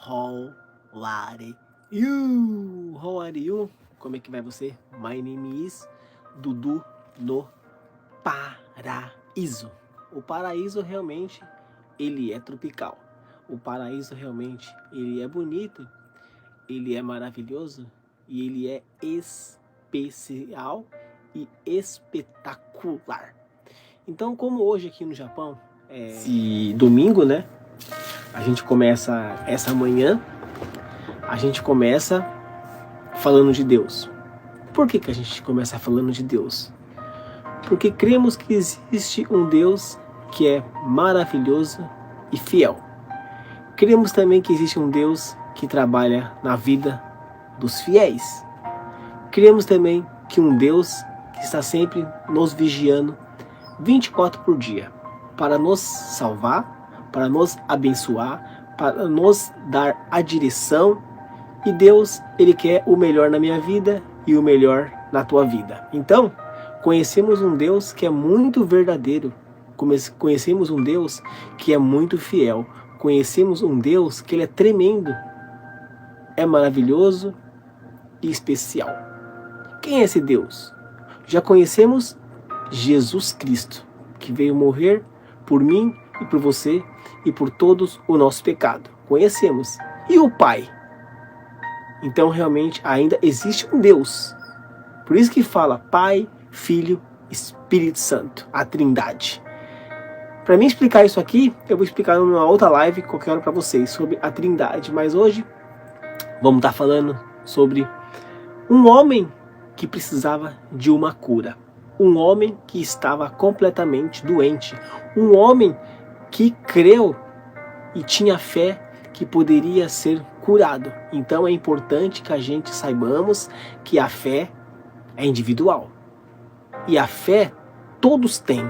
How are you? How are you? Como é que vai você? My name is Dudu no Paraíso. O paraíso realmente, ele é tropical. O paraíso realmente, ele é bonito, ele é maravilhoso e ele é especial e espetacular. Então, como hoje aqui no Japão é domingo, né? A gente começa essa manhã, a gente começa falando de Deus. Por que a gente começa falando de Deus? Porque cremos que existe um Deus que é maravilhoso e fiel. Cremos também que existe um Deus que trabalha na vida dos fiéis. Cremos também que um Deus que está sempre nos vigiando 24 por dia, para nos salvar, para nos abençoar, para nos dar a direção. E Deus, Ele quer o melhor na minha vida e o melhor na tua vida. Então, conhecemos um Deus que é muito verdadeiro. Conhecemos um Deus que é muito fiel. Conhecemos um Deus que Ele é tremendo, é maravilhoso e especial. Quem é esse Deus? Já conhecemos Jesus Cristo, que veio morrer por mim e por você e por todos o nosso pecado. Conhecemos. E o Pai? Então realmente ainda existe um Deus. Por isso que fala Pai, Filho, Espírito Santo, a Trindade. Para mim explicar isso aqui, eu vou explicar numa outra live qualquer hora para vocês sobre a Trindade. Mas hoje vamos estar falando sobre um homem que precisava de uma cura. Um homem que estava completamente doente. Um homem que creu e tinha fé que poderia ser curado. Então é importante que a gente saibamos que a fé é individual. E a fé todos têm.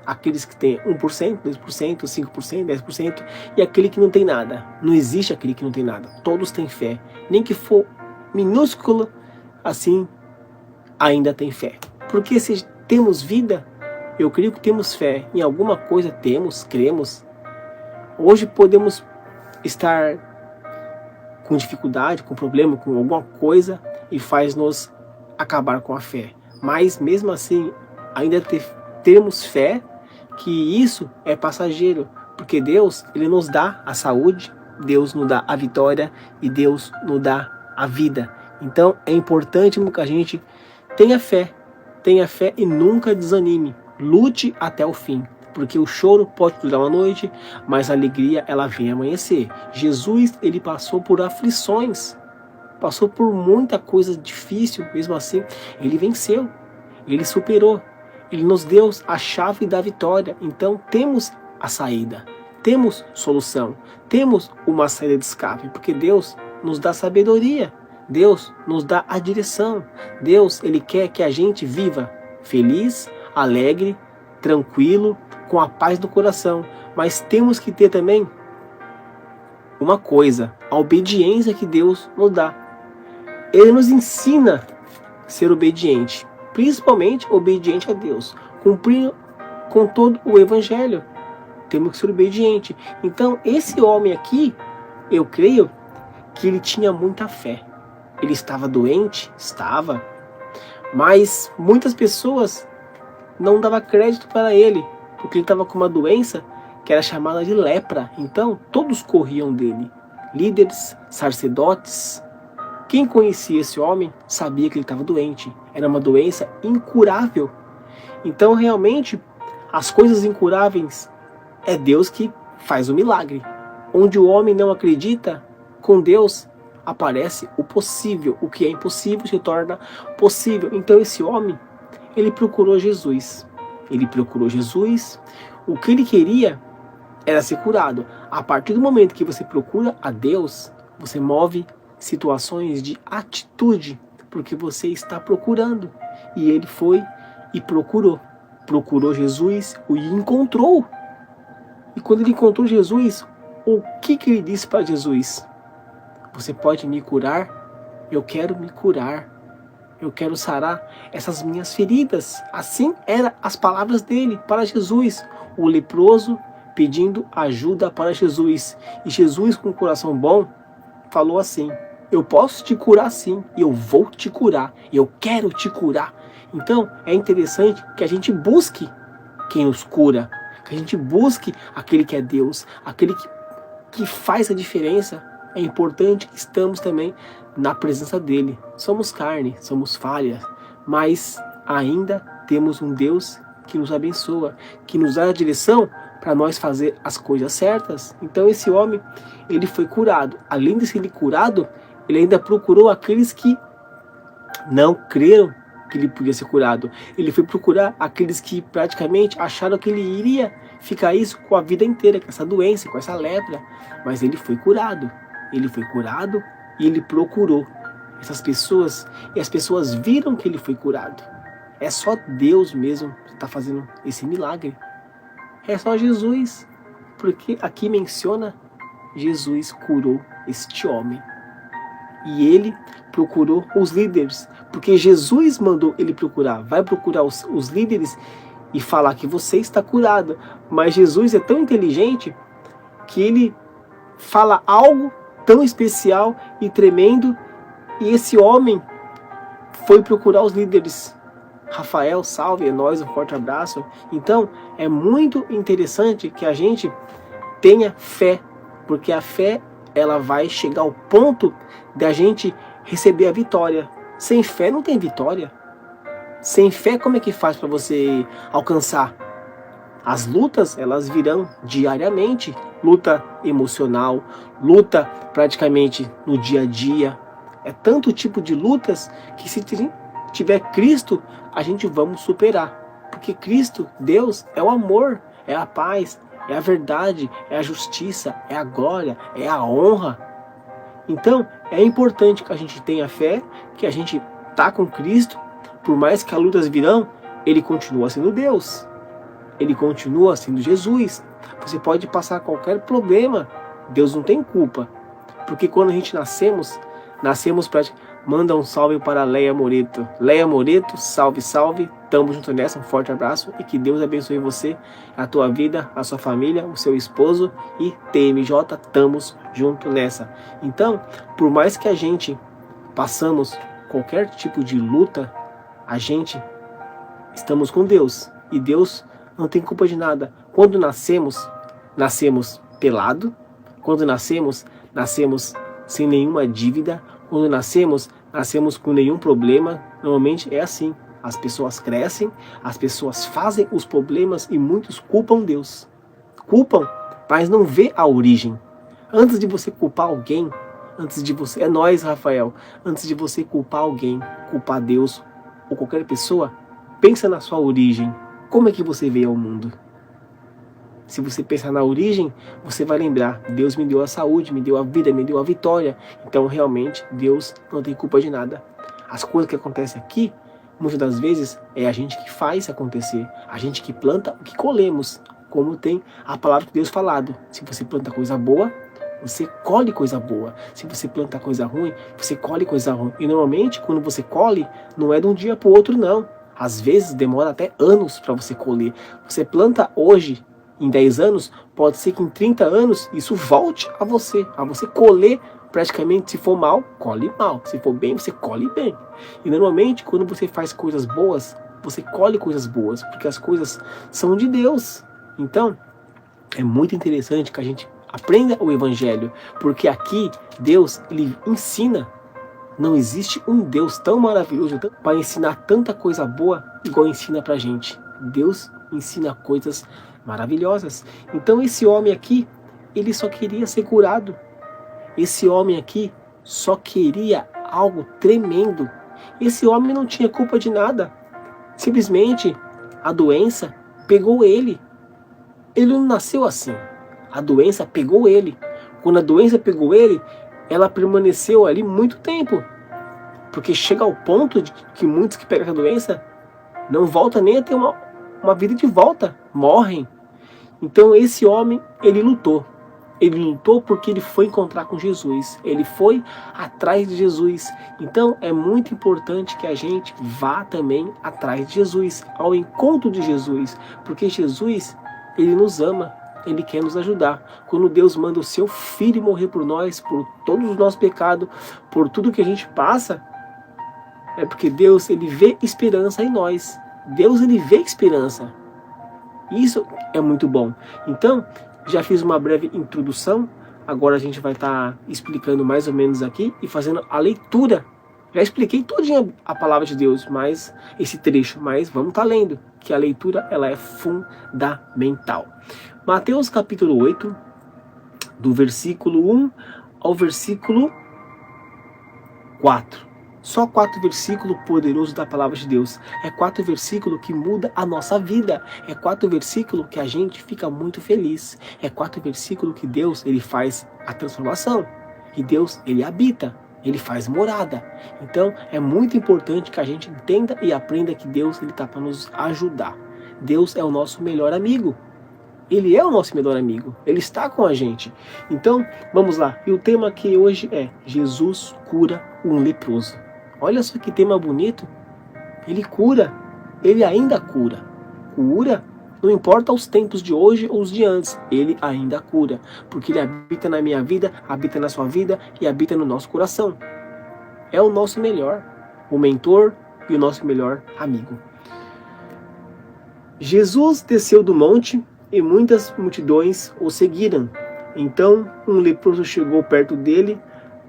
Aqueles que têm 1%, 2%, 5%, 10% e aquele que não tem nada. Não existe aquele que não tem nada. Todos têm fé. Nem que for minúsculo, assim, ainda tem fé. Porque se temos vida, eu creio que temos fé. Em alguma coisa cremos. Hoje podemos estar com dificuldade, com problema, com alguma coisa e faz-nos acabar com a fé. Mas mesmo assim, ainda temos fé que isso é passageiro, porque Deus, Ele nos dá a saúde, Deus nos dá a vitória e Deus nos dá a vida. Então é importante que a gente tenha fé e nunca desanime, lute até o fim. Porque o choro pode durar uma noite, mas a alegria ela vem amanhecer. Jesus, ele passou por aflições, passou por muita coisa difícil, mesmo assim, ele venceu, ele superou, ele nos deu a chave da vitória. Então temos a saída, temos solução, temos uma saída de escape, porque Deus nos dá sabedoria, Deus nos dá a direção, Deus, ele quer que a gente viva feliz, alegre, tranquilo, com a paz do coração. Mas temos que ter também uma coisa, a obediência que Deus nos dá. Ele nos ensina a ser obediente, principalmente obediente a Deus, cumprindo com todo o evangelho. Temos que ser obediente. Então esse homem aqui, eu creio que ele tinha muita fé. Ele estava doente? Estava. Mas muitas pessoas não davam crédito para ele, porque ele estava com uma doença que era chamada de lepra. Então todos corriam dele, líderes, sacerdotes. Quem conhecia esse homem sabia que ele estava doente. Era uma doença incurável. Então realmente as coisas incuráveis é Deus que faz o milagre. Onde o homem não acredita, com Deus aparece o possível. O que é impossível se torna possível. Então esse homem, ele procurou Jesus. O que ele queria era ser curado. A partir do momento que você procura a Deus, você move situações de atitude, porque você está procurando. E ele foi e procurou Jesus e encontrou. E quando ele encontrou Jesus, o que ele disse para Jesus? Você pode me curar? Eu quero me curar. Eu quero sarar essas minhas feridas. Assim eram as palavras dele para Jesus. O leproso pedindo ajuda para Jesus. E Jesus, com o coração bom, falou assim: eu posso te curar sim, e eu vou te curar, eu quero te curar. Então é interessante que a gente busque quem nos cura, que a gente busque aquele que é Deus, aquele que faz a diferença. É importante que estamos também na presença dele. Somos carne, somos falhas, mas ainda temos um Deus que nos abençoa, que nos dá a direção para nós fazer as coisas certas. Então esse homem, ele foi curado. Além de ser curado, ele ainda procurou aqueles que não creram que ele podia ser curado. Ele foi procurar aqueles que praticamente acharam que ele iria ficar isso com a vida inteira, com essa doença, com essa lepra. Mas ele foi curado. Ele foi curado e ele procurou essas pessoas, e as pessoas viram que ele foi curado. É só Deus mesmo que está fazendo esse milagre. É só Jesus. Porque aqui menciona, Jesus curou este homem. E ele procurou os líderes, porque Jesus mandou ele procurar. Vai procurar os líderes e falar que você está curado. Mas Jesus é tão inteligente que ele fala algo tão especial e tremendo, e esse homem foi procurar os líderes. Rafael, salve, é nóis, um forte abraço. Então é muito interessante que a gente tenha fé, porque a fé, ela vai chegar ao ponto de a gente receber a vitória. Sem fé não tem vitória. Sem fé, como é que faz para você alcançar? As lutas, elas virão diariamente. Luta emocional, luta praticamente no dia a dia. É tanto tipo de lutas que, se tiver Cristo, a gente vamos superar. Porque Cristo, Deus, é o amor, é a paz, é a verdade, é a justiça, é a glória, é a honra. Então, é importante que a gente tenha fé, que a gente tá com Cristo. Por mais que as lutas virão, ele continua sendo Deus. Ele continua sendo Jesus. Você pode passar qualquer problema, Deus não tem culpa. Porque quando a gente nascemos para... Manda um salve para Leia Moreto. Leia Moreto, salve, salve. Tamo junto nessa, um forte abraço. E que Deus abençoe você, a tua vida, a sua família, o seu esposo. E TMJ, tamos junto nessa. Então, por mais que a gente passamos qualquer tipo de luta, a gente estamos com Deus. E Deus não tem culpa de nada. Quando nascemos pelado. Quando nascemos sem nenhuma dívida. Quando nascemos com nenhum problema. Normalmente é assim. As pessoas crescem, as pessoas fazem os problemas e muitos culpam Deus. Culpam, mas não vê a origem. Antes de você culpar alguém, é nós, Rafael, antes de você culpar alguém, culpar Deus ou qualquer pessoa, pensa na sua origem. Como é que você veio ao mundo? Se você pensar na origem, você vai lembrar, Deus me deu a saúde, me deu a vida, me deu a vitória. Então realmente Deus não tem culpa de nada. As coisas que acontecem aqui, muitas das vezes é a gente que faz acontecer, a gente que planta o que colhemos, como tem a palavra de Deus falado. Se você planta coisa boa, você colhe coisa boa. Se você planta coisa ruim, você colhe coisa ruim. E normalmente quando você colhe, não é de um dia para o outro não. Às vezes demora até anos para você colher. Você planta hoje, em 10 anos, pode ser que em 30 anos isso volte a você colher praticamente. Se for mal, colhe mal. Se for bem, você colhe bem. E normalmente quando você faz coisas boas, você colhe coisas boas, porque as coisas são de Deus. Então, é muito interessante que a gente aprenda o Evangelho, porque aqui Deus, ele ensina. Não existe um Deus tão maravilhoso para ensinar tanta coisa boa igual ensina pra gente. Deus ensina coisas maravilhosas. Então esse homem aqui, ele só queria ser curado. Esse homem aqui só queria algo tremendo. Esse homem não tinha culpa de nada. Simplesmente a doença pegou ele. Ele não nasceu assim. A doença pegou ele. Quando a doença pegou ele, ela permaneceu ali muito tempo. Porque chega ao ponto de que muitos que pegam essa doença não voltam nem a ter uma vida de volta. Morrem. Então esse homem, ele lutou. Ele lutou porque ele foi encontrar com Jesus. Ele foi atrás de Jesus. Então é muito importante que a gente vá também atrás de Jesus. Ao encontro de Jesus. Porque Jesus, ele nos ama. Ele quer nos ajudar. Quando Deus manda o seu Filho morrer por nós, por todos os nossos pecados, por tudo que a gente passa, é porque Deus, ele vê esperança em nós. Deus, ele vê esperança. Isso é muito bom. Então, já fiz uma breve introdução. Agora a gente vai estar explicando mais ou menos aqui e fazendo a leitura. Já expliquei todinha a palavra de Deus, mas esse trecho, mas vamos estar lendo, que a leitura ela é fundamental. Mateus capítulo 8, do versículo 1 ao versículo 4. Só 4 versículos poderosos da palavra de Deus. É 4 versículos que muda a nossa vida. É 4 versículos que a gente fica muito feliz. É 4 versículos que Deus, ele faz a transformação. E Deus, ele habita. Ele faz morada. Então, é muito importante que a gente entenda e aprenda que Deus, ele está para nos ajudar. Deus é o nosso melhor amigo. Ele é o nosso melhor amigo. Ele está com a gente. Então, vamos lá. E o tema aqui hoje é Jesus cura um leproso. Olha só que tema bonito. Ele cura. Ele ainda cura. Cura. Não importa os tempos de hoje ou os de antes. Ele ainda cura. Porque ele habita na minha vida, habita na sua vida e habita no nosso coração. É o nosso melhor. O mentor e o nosso melhor amigo. Jesus desceu do monte e muitas multidões o seguiram. Então um leproso chegou perto dele,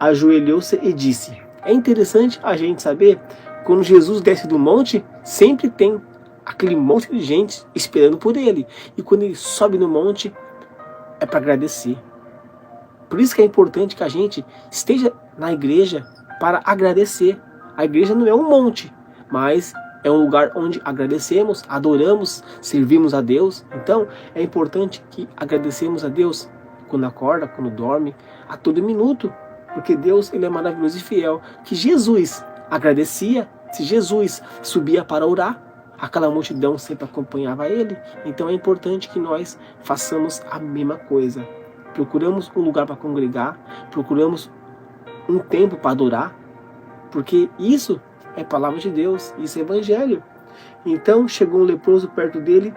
ajoelhou-se e disse... É interessante a gente saber, quando Jesus desce do monte, sempre tem aquele monte de gente esperando por ele. E quando ele sobe no monte, é para agradecer. Por isso que é importante que a gente esteja na igreja para agradecer. A igreja não é um monte, mas é um lugar onde agradecemos, adoramos, servimos a Deus. Então, é importante que agradecemos a Deus quando acorda, quando dorme, a todo minuto. Porque Deus, ele é maravilhoso e fiel. Que Jesus agradecia, se Jesus subia para orar, aquela multidão sempre acompanhava ele. Então é importante que nós façamos a mesma coisa. Procuramos um lugar para congregar, procuramos um tempo para adorar, porque isso é palavra de Deus, isso é evangelho. Então chegou um leproso perto dele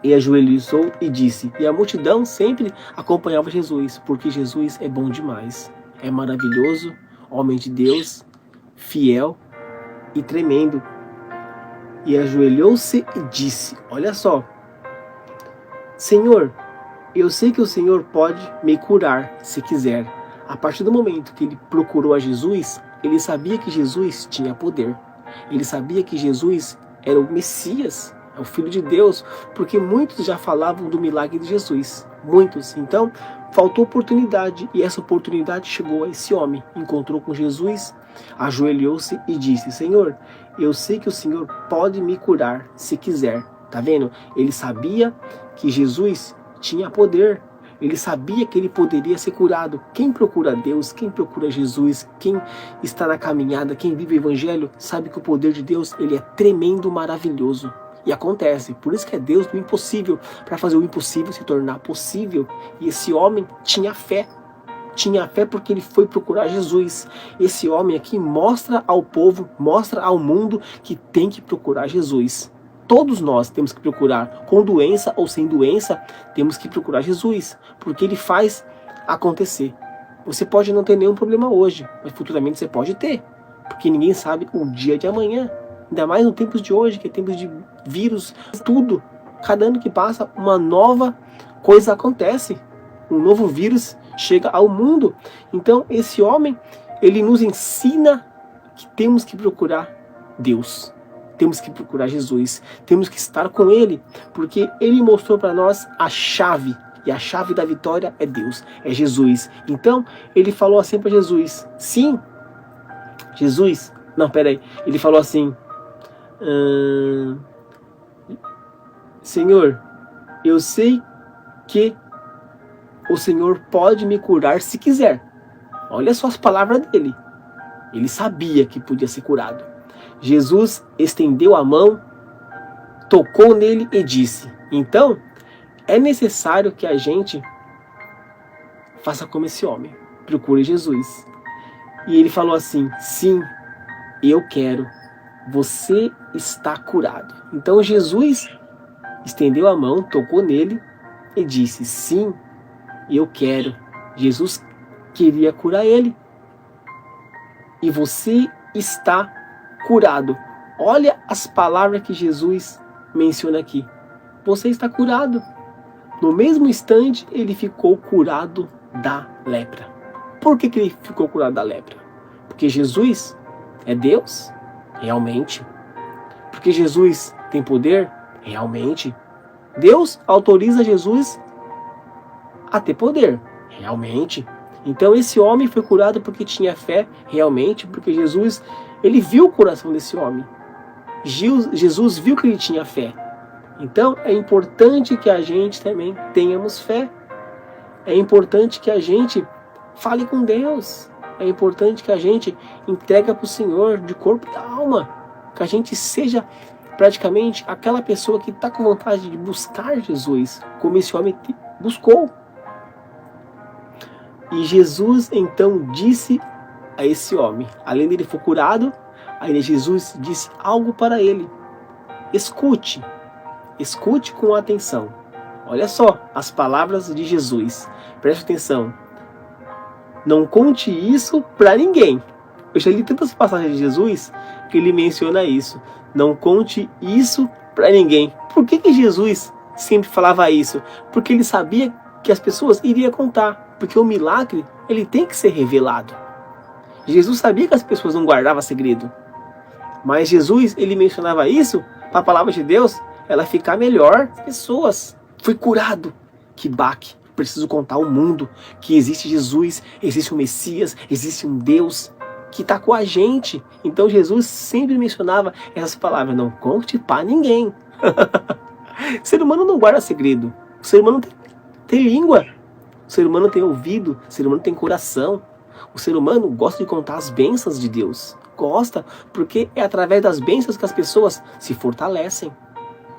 e ajoelhou e disse, e a multidão sempre acompanhava Jesus, porque Jesus é bom demais. É maravilhoso, homem de Deus, fiel e tremendo. E ajoelhou-se e disse, olha só, Senhor, eu sei que o Senhor pode me curar se quiser. A partir do momento que ele procurou a Jesus, ele sabia que Jesus tinha poder. Ele sabia que Jesus era o Messias, é o Filho de Deus, porque muitos já falavam do milagre de Jesus. Muitos. Então, faltou oportunidade, e essa oportunidade chegou a esse homem. Encontrou com Jesus, ajoelhou-se e disse, Senhor, eu sei que o Senhor pode me curar se quiser. Tá vendo? Ele sabia que Jesus tinha poder. Ele sabia que ele poderia ser curado. Quem procura Deus, quem procura Jesus, quem está na caminhada, quem vive o Evangelho, sabe que o poder de Deus, ele é tremendo, maravilhoso. E acontece, por isso que é Deus do impossível, para fazer o impossível se tornar possível. E esse homem tinha fé porque ele foi procurar Jesus. Esse homem aqui mostra ao povo, mostra ao mundo que tem que procurar Jesus. Todos nós temos que procurar, com doença ou sem doença, temos que procurar Jesus, porque ele faz acontecer. Você pode não ter nenhum problema hoje, mas futuramente você pode ter, porque ninguém sabe o dia de amanhã. Ainda mais no tempos de hoje, que é tempos de vírus, tudo. Cada ano que passa, uma nova coisa acontece. Um novo vírus chega ao mundo. Então, esse homem, ele nos ensina que temos que procurar Deus. Temos que procurar Jesus. Temos que estar com Ele, porque Ele mostrou para nós a chave. E a chave da vitória é Deus, é Jesus. Então, ele falou assim para Jesus. Sim, Jesus... Não, peraí. Ele falou assim... Senhor, eu sei que o Senhor pode me curar se quiser. Olha só as palavras dele. Ele sabia que podia ser curado. Jesus estendeu a mão, tocou nele e disse, então, é necessário que a gente faça como esse homem, procure Jesus. E ele falou assim, sim, eu quero. Você está curado. Então Jesus estendeu a mão, tocou nele e disse: sim, eu quero. Jesus queria curar ele. E você está curado. Olha as palavras que Jesus menciona aqui. Você está curado. No mesmo instante, ele ficou curado da lepra. Por que ele ficou curado da lepra? Porque Jesus é Deus? Realmente. Porque Jesus tem poder? Realmente. Deus autoriza Jesus a ter poder? Realmente. Então esse homem foi curado porque tinha fé? Realmente. Porque Jesus, ele viu o coração desse homem. Jesus viu que ele tinha fé. Então é importante que a gente também tenhamos fé. É importante que a gente fale com Deus. É importante que a gente entregue para o Senhor de corpo e alma. Que a gente seja praticamente aquela pessoa que está com vontade de buscar Jesus, como esse homem buscou. E Jesus então disse a esse homem, além dele for curado, aí Jesus disse algo para ele. Escute com atenção. Olha só as palavras de Jesus. Preste atenção. Não conte isso para ninguém. Eu já li tantas passagens de Jesus que ele menciona isso. Não conte isso para ninguém. Por que Jesus sempre falava isso? Porque ele sabia que as pessoas iriam contar. Porque o milagre, ele tem que ser revelado. Jesus sabia que as pessoas não guardavam segredo. Mas Jesus, ele mencionava isso para a palavra de Deus, ela ficar melhor. Pessoas, fui curado. Que baque. Preciso contar ao mundo que existe Jesus, existe o Messias, existe um Deus que está com a gente. Então Jesus sempre mencionava essas palavras. Não conte para ninguém. O ser humano não guarda segredo. O ser humano tem língua. O ser humano tem ouvido. O ser humano tem coração. O ser humano gosta de contar as bênçãos de Deus. Gosta, porque é através das bênçãos que as pessoas se fortalecem.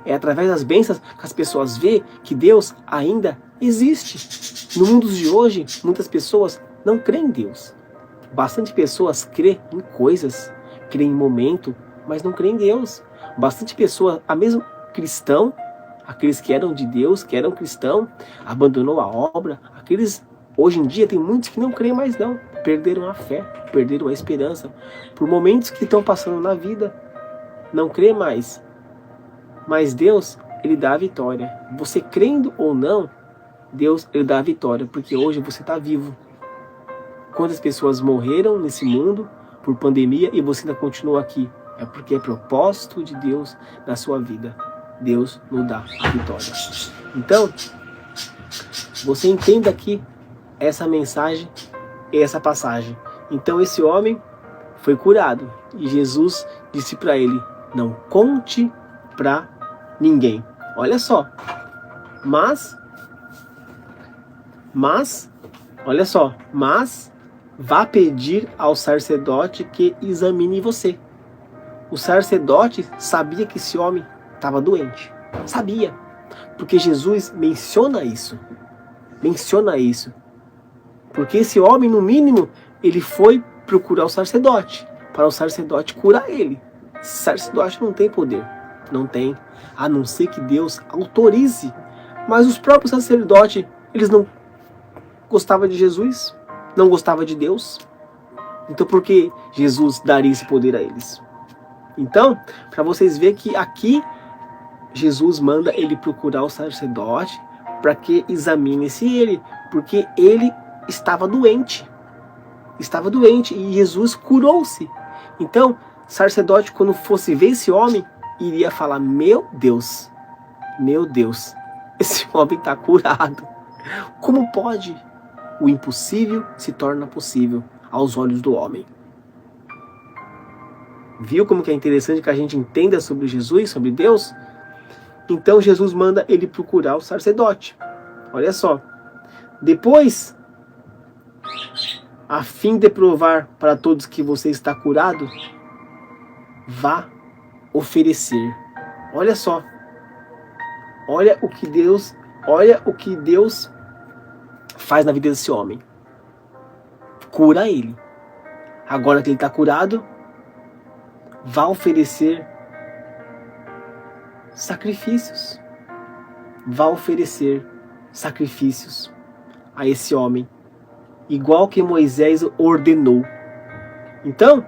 É através das bênçãos que as pessoas veem que Deus ainda existe. No mundo de hoje, muitas pessoas não creem em Deus. Bastante pessoas creem em coisas, creem em momento, mas não creem em Deus. Bastante pessoas, a mesmo cristão, aqueles que eram de Deus, que eram cristão, abandonou a obra. Aqueles, hoje em dia, tem muitos que não creem mais não. Perderam a fé, perderam a esperança. Por momentos que estão passando na vida, não crê mais. Mas Deus, ele dá a vitória. Você crendo ou não, Deus, ele dá a vitória. Porque hoje você está vivo. Quantas pessoas morreram nesse mundo por pandemia e você ainda continua aqui? É porque é propósito de Deus na sua vida. Deus nos dá a vitória. Então, você entenda aqui essa mensagem e essa passagem. Então esse homem foi curado. E Jesus disse para ele, não conte para ninguém. Olha só. Mas, olha só. Mas, vá pedir ao sacerdote que examine você. O sacerdote sabia que esse homem estava doente. Sabia. Porque Jesus menciona isso. Menciona isso. Porque esse homem, no mínimo, ele foi procurar o sacerdote. Para o sacerdote curar ele. O sacerdote não tem poder. Não tem. A não ser que Deus autorize. Mas os próprios sacerdotes, eles não gostavam de Jesus. Não gostavam de Deus. Então por que Jesus daria esse poder a eles? Então, para vocês verem que aqui, Jesus manda ele procurar o sacerdote para que examine-se ele. Porque ele estava doente. Estava doente e Jesus curou-se. Então, o sacerdote, quando fosse ver esse homem, iria falar, meu Deus, esse homem está curado. Como pode? O impossível se torna possível aos olhos do homem. Viu como que é interessante que a gente entenda sobre Jesus, sobre Deus? Então Jesus manda ele procurar o sacerdote. Olha só. Depois, a fim de provar para todos que você está curado, vá oferecer. Olha só. Olha o que Deus faz na vida desse homem. Cura ele. Agora que ele está curado, vá oferecer sacrifícios. Vá oferecer sacrifícios a esse homem, igual que Moisés ordenou. Então,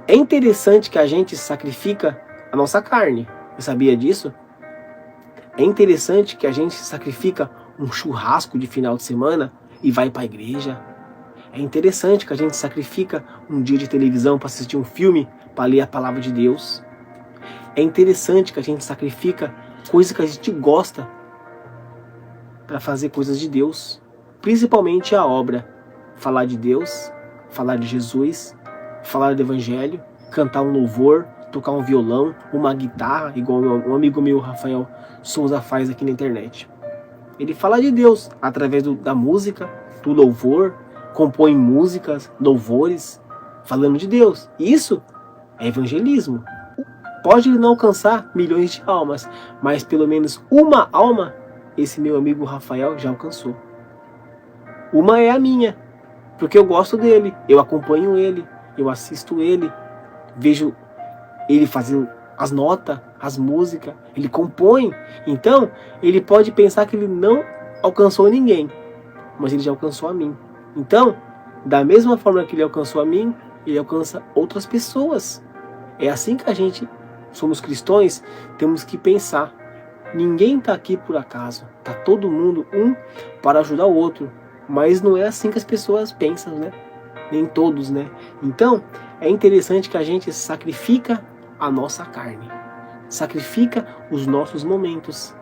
é interessante que a gente sacrifica a nossa carne. Você sabia disso? É interessante que a gente sacrifica um churrasco de final de semana e vai para a igreja. É interessante que a gente sacrifica um dia de televisão para assistir um filme, para ler a palavra de Deus. É interessante que a gente sacrifica coisas que a gente gosta para fazer coisas de Deus. Principalmente a obra. Falar de Deus, falar de Jesus, falar do Evangelho, cantar um louvor, tocar um violão, uma guitarra, igual um amigo meu, Rafael Souza, faz aqui na internet. Ele fala de Deus através da música, do louvor, compõe músicas, louvores, falando de Deus. Isso é evangelismo. Pode não alcançar milhões de almas, mas pelo menos uma alma esse meu amigo Rafael já alcançou. Uma é a minha, porque eu gosto dele, eu acompanho ele, eu assisto ele, vejo ele fazendo as notas, as músicas, ele compõe. Então, ele pode pensar que ele não alcançou ninguém, mas ele já alcançou a mim. Então, da mesma forma que ele alcançou a mim, ele alcança outras pessoas. É assim que a gente, somos cristãos, temos que pensar. Ninguém está aqui por acaso. Está todo mundo um para ajudar o outro. Mas não é assim que as pessoas pensam, né? Nem todos, né? Então, é interessante que a gente sacrifica a nossa carne. Sacrifica os nossos momentos.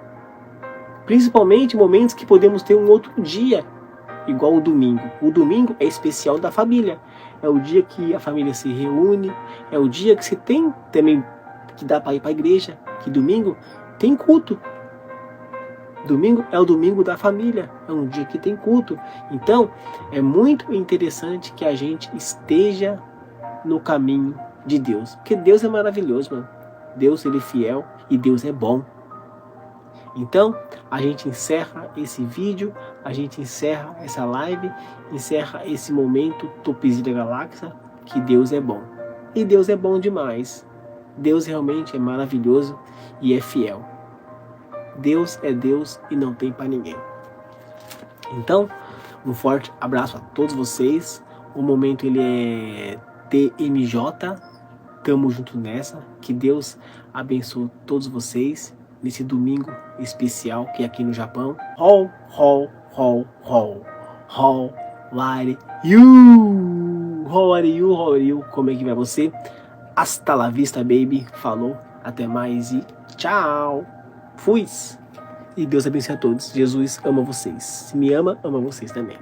Principalmente momentos que podemos ter um outro dia, igual o domingo. O domingo é especial da família. É o dia que a família se reúne. É o dia que você tem também que dá para ir para a igreja. Que domingo tem culto. Domingo é o domingo da família, é um dia que tem culto. Então, é muito interessante que a gente esteja no caminho de Deus. Porque Deus é maravilhoso, mano. Deus, ele é fiel e Deus é bom. Então, a gente encerra esse vídeo, a gente encerra essa live, encerra esse momento Topzilla Galáxia, que Deus é bom. E Deus é bom demais. Deus realmente é maravilhoso e é fiel. Deus é Deus e não tem para ninguém. Então, um forte abraço a todos vocês. O momento ele é TMJ. Tamo junto nessa. Que Deus abençoe todos vocês nesse domingo especial que é aqui no Japão. How are you? How are you? How are you? Como é que vai você? Hasta la vista, baby. Falou. Até mais e tchau. Fui! E Deus abençoe a todos. Jesus ama vocês. Se me ama, ama vocês também.